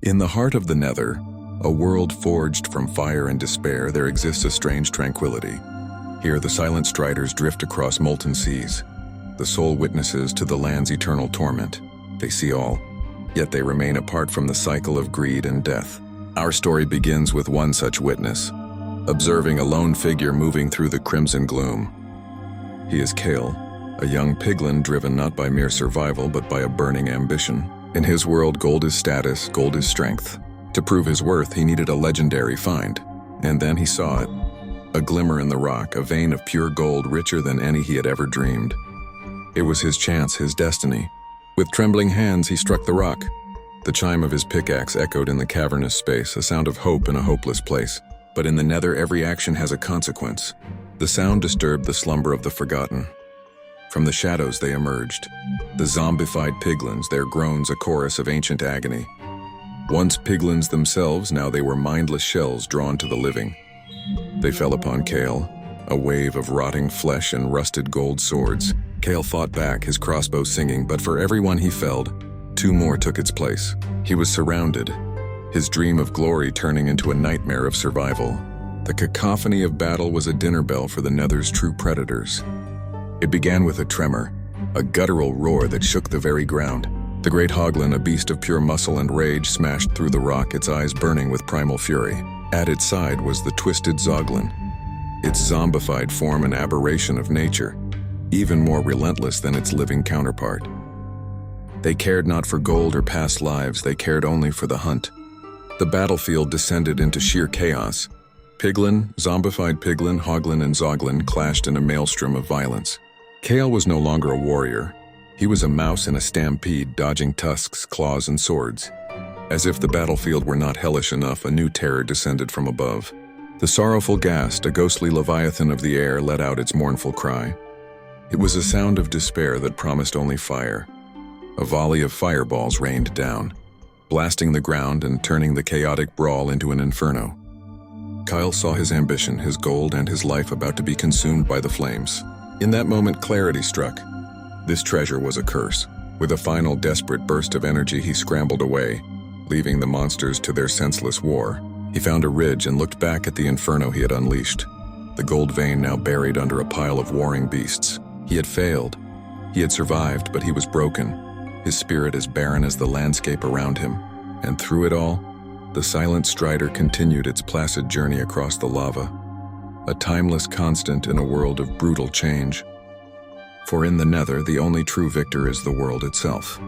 In the heart of the Nether, a world forged from fire and despair, there exists a strange tranquility. Here the silent striders drift across molten seas, the sole witnesses to the land's eternal torment. They see all, yet they remain apart from the cycle of greed and death. Our story begins with one such witness, observing a lone figure moving through the crimson gloom. He is Kale, a young piglin driven not by mere survival but by a burning ambition. In his world, gold is status, gold is strength. To prove his worth, he needed a legendary find. And then he saw it. A glimmer in the rock, a vein of pure gold richer than any he had ever dreamed. It was his chance, his destiny. With trembling hands, he struck the rock. The chime of his pickaxe echoed in the cavernous space, a sound of hope in a hopeless place. But in the Nether, every action has a consequence. The sound disturbed the slumber of the forgotten. From the shadows they emerged, the zombified piglins, their groans a chorus of ancient agony. Once piglins themselves, now they were mindless shells drawn to the living. They fell upon Kale, a wave of rotting flesh and rusted gold swords. Kale fought back, his crossbow singing, but for every one he felled, two more took its place. He was surrounded, his dream of glory turning into a nightmare of survival. The cacophony of battle was a dinner bell for the Nether's true predators. It began with a tremor, a guttural roar that shook the very ground. The great hoglin, a beast of pure muscle and rage, smashed through the rock, its eyes burning with primal fury. At its side was the twisted zoglin, its zombified form an aberration of nature, even more relentless than its living counterpart. They cared not for gold or past lives, they cared only for the hunt. The battlefield descended into sheer chaos. Piglin, zombified piglin, hoglin, and zoglin clashed in a maelstrom of violence. Kale was no longer a warrior. He was a mouse in a stampede, dodging tusks, claws, and swords. As if the battlefield were not hellish enough, a new terror descended from above. The sorrowful ghast, a ghostly leviathan of the air, let out its mournful cry. It was a sound of despair that promised only fire. A volley of fireballs rained down, blasting the ground and turning the chaotic brawl into an inferno. Kyle saw his ambition, his gold, and his life about to be consumed by the flames. In that moment, clarity struck. This treasure was a curse. With a final desperate burst of energy, he scrambled away, leaving the monsters to their senseless war. He found a ridge and looked back at the inferno he had unleashed, the gold vein now buried under a pile of warring beasts. He had failed. He had survived, but he was broken, his spirit as barren as the landscape around him. And through it all, the silent strider continued its placid journey across the lava, a timeless constant in a world of brutal change. For in the Nether, the only true victor is the world itself.